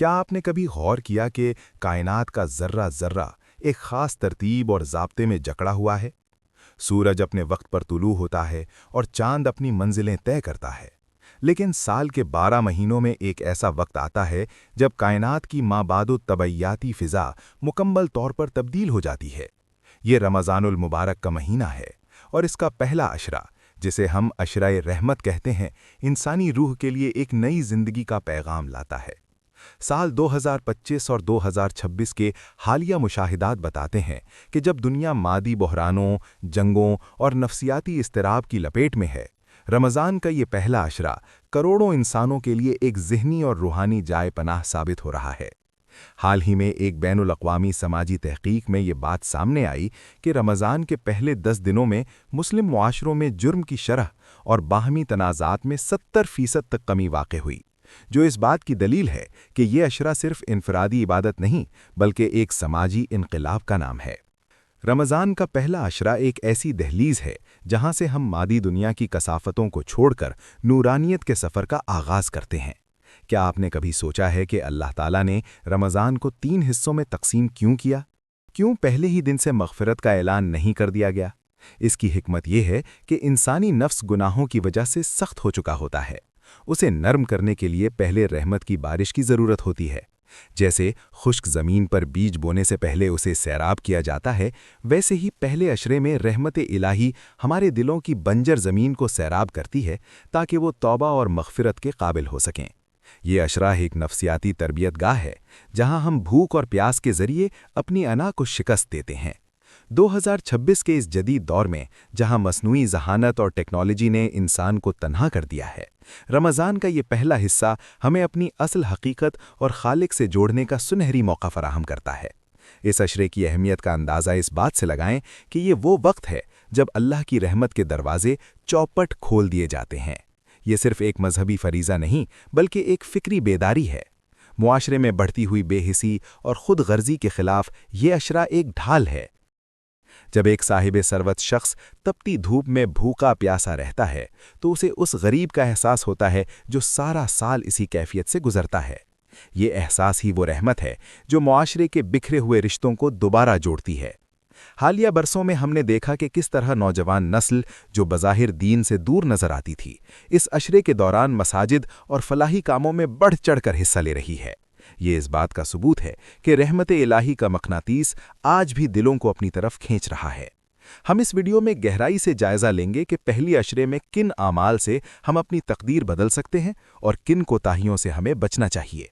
کیا آپ نے کبھی غور کیا کہ کائنات کا ذرہ ذرہ ایک خاص ترتیب اور ضابطے میں جکڑا ہوا ہے؟ سورج اپنے وقت پر طلوع ہوتا ہے اور چاند اپنی منزلیں طے کرتا ہے، لیکن سال کے 12 مہینوں میں ایک ایسا وقت آتا ہے جب کائنات کی مابعد الطبعیاتی فضا مکمل طور پر تبدیل ہو جاتی ہے۔ یہ رمضان المبارک کا مہینہ ہے، اور اس کا پہلا عشرہ، جسے ہم عشرہ رحمت کہتے ہیں، انسانی روح کے لیے ایک نئی زندگی کا پیغام لاتا ہے۔ سال 2025 اور 2026 کے حالیہ مشاہدات بتاتے ہیں کہ جب دنیا مادی بحرانوں، جنگوں اور نفسیاتی اضطراب کی لپیٹ میں ہے، رمضان کا یہ پہلا عشرہ کروڑوں انسانوں کے لیے ایک ذہنی اور روحانی جائے پناہ ثابت ہو رہا ہے۔ حال ہی میں ایک بین الاقوامی سماجی تحقیق میں یہ بات سامنے آئی کہ رمضان کے پہلے 10 دنوں میں مسلم معاشروں میں جرم کی شرح اور باہمی تنازعات میں 70% تک کمی واقع ہوئی، جو اس بات کی دلیل ہے کہ یہ عشرہ صرف انفرادی عبادت نہیں بلکہ ایک سماجی انقلاب کا نام ہے۔ رمضان کا پہلا عشرہ ایک ایسی دہلیز ہے جہاں سے ہم مادی دنیا کی کثافتوں کو چھوڑ کر نورانیت کے سفر کا آغاز کرتے ہیں۔ کیا آپ نے کبھی سوچا ہے کہ اللہ تعالیٰ نے رمضان کو 3 حصوں میں تقسیم کیوں کیا؟ کیوں پہلے ہی دن سے مغفرت کا اعلان نہیں کر دیا گیا؟ اس کی حکمت یہ ہے کہ انسانی نفس گناہوں کی وجہ سے سخت ہو چکا ہوتا ہے۔ اسے نرم کرنے کے لیے پہلے رحمت کی بارش کی ضرورت ہوتی ہے۔ جیسے خشک زمین پر بیج بونے سے پہلے اسے سیراب کیا جاتا ہے، ویسے ہی پہلے عشرے میں رحمت الہی ہمارے دلوں کی بنجر زمین کو سیراب کرتی ہے تاکہ وہ توبہ اور مغفرت کے قابل ہو سکیں۔ یہ عشرہ ایک نفسیاتی تربیت گاہ ہے جہاں ہم بھوک اور پیاس کے ذریعے اپنی انا کو شکست دیتے ہیں۔ 2026 کے اس جدید دور میں جہاں مصنوعی ذہانت اور ٹیکنالوجی نے انسان کو تنہا کر دیا ہے، رمضان کا یہ پہلا حصہ ہمیں اپنی اصل حقیقت اور خالق سے جوڑنے کا سنہری موقع فراہم کرتا ہے۔ اس عشرے کی اہمیت کا اندازہ اس بات سے لگائیں کہ یہ وہ وقت ہے جب اللہ کی رحمت کے دروازے چوپٹ کھول دیے جاتے ہیں۔ یہ صرف ایک مذہبی فریضہ نہیں بلکہ ایک فکری بیداری ہے۔ معاشرے میں بڑھتی ہوئی بے حسی اور خود غرضی کے خلاف یہ عشرہ ایک ڈھال ہے۔ جب ایک صاحب ثروت شخص تپتی دھوپ میں بھوکا پیاسا رہتا ہے تو اسے اس غریب کا احساس ہوتا ہے جو سارا سال اسی کیفیت سے گزرتا ہے۔ یہ احساس ہی وہ رحمت ہے جو معاشرے کے بکھرے ہوئے رشتوں کو دوبارہ جوڑتی ہے۔ حالیہ برسوں میں ہم نے دیکھا کہ کس طرح نوجوان نسل جو بظاہر دین سے دور نظر آتی تھی، اس عشرے کے دوران مساجد اور فلاحی کاموں میں بڑھ چڑھ کر حصہ لے رہی ہے۔ یہ اس بات کا ثبوت ہے کہ رحمت الہی کا مقناطیس آج بھی دلوں کو اپنی طرف کھینچ رہا ہے۔ ہم اس ویڈیو میں گہرائی سے جائزہ لیں گے کہ پہلی عشرے میں کن اعمال سے ہم اپنی تقدیر بدل سکتے ہیں اور کن کوتاہیوں سے ہمیں بچنا چاہیے۔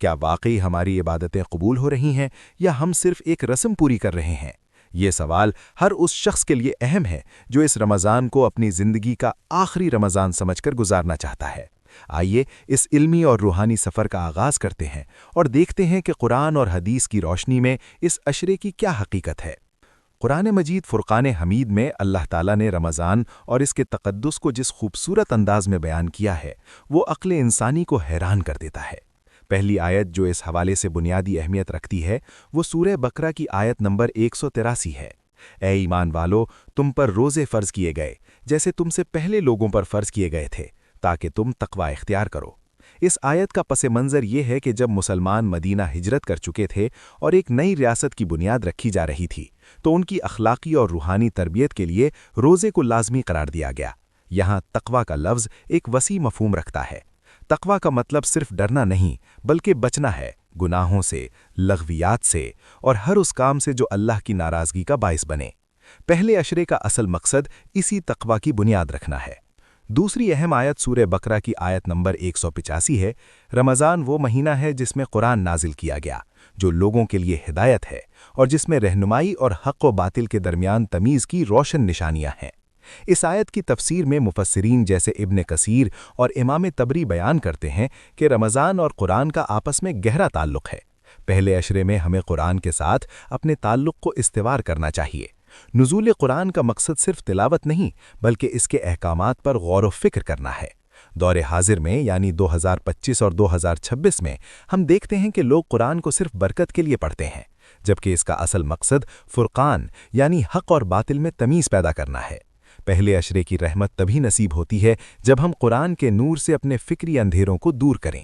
کیا واقعی ہماری عبادتیں قبول ہو رہی ہیں یا ہم صرف ایک رسم پوری کر رہے ہیں؟ یہ سوال ہر اس شخص کے لیے اہم ہے جو اس رمضان کو اپنی زندگی کا آخری رمضان سمجھ کر گزارنا چاہتا ہے۔ آئیے اس علمی اور روحانی سفر کا آغاز کرتے ہیں اور دیکھتے ہیں کہ قرآن اور حدیث کی روشنی میں اس عشرے کی کیا حقیقت ہے۔ قرآن مجید فرقان حمید میں اللہ تعالیٰ نے رمضان اور اس کے تقدس کو جس خوبصورت انداز میں بیان کیا ہے وہ عقل انسانی کو حیران کر دیتا ہے۔ پہلی آیت جو اس حوالے سے بنیادی اہمیت رکھتی ہے وہ سورہ بقرہ کی آیت نمبر 183 ہے۔ اے ایمان والو، تم پر روزے فرض کیے گئے جیسے تم سے پہلے لوگوں پر فرض کیے گئے تھے تاکہ تم تقوی اختیار کرو۔ اس آیت کا پس منظر یہ ہے کہ جب مسلمان مدینہ ہجرت کر چکے تھے اور ایک نئی ریاست کی بنیاد رکھی جا رہی تھی تو ان کی اخلاقی اور روحانی تربیت کے لیے روزے کو لازمی قرار دیا گیا۔ یہاں تقوی کا لفظ ایک وسیع مفہوم رکھتا ہے۔ تقوی کا مطلب صرف ڈرنا نہیں بلکہ بچنا ہے، گناہوں سے، لغویات سے اور ہر اس کام سے جو اللہ کی ناراضگی کا باعث بنے۔ پہلے عشرے کا اصل مقصد اسی تقوی کی بنیاد رکھنا ہے۔ دوسری اہم آیت سورہ بقرہ کی آیت نمبر 185 ہے۔ رمضان وہ مہینہ ہے جس میں قرآن نازل کیا گیا، جو لوگوں کے لیے ہدایت ہے اور جس میں رہنمائی اور حق و باطل کے درمیان تمیز کی روشن نشانیاں ہیں۔ اس آیت کی تفسیر میں مفسرین جیسے ابن کثیر اور امام طبری بیان کرتے ہیں کہ رمضان اور قرآن کا آپس میں گہرا تعلق ہے۔ پہلے عشرے میں ہمیں قرآن کے ساتھ اپنے تعلق کو استوار کرنا چاہیے۔ نزول قرآن کا مقصد صرف تلاوت نہیں بلکہ اس کے احکامات پر غور و فکر کرنا ہے۔ دور حاضر میں یعنی 2025 اور 2026 میں ہم دیکھتے ہیں کہ لوگ قرآن کو صرف برکت کے لیے پڑھتے ہیں، جبکہ اس کا اصل مقصد فرقان یعنی حق اور باطل میں تمیز پیدا کرنا ہے۔ پہلے عشرے کی رحمت تبھی نصیب ہوتی ہے جب ہم قرآن کے نور سے اپنے فکری اندھیروں کو دور کریں۔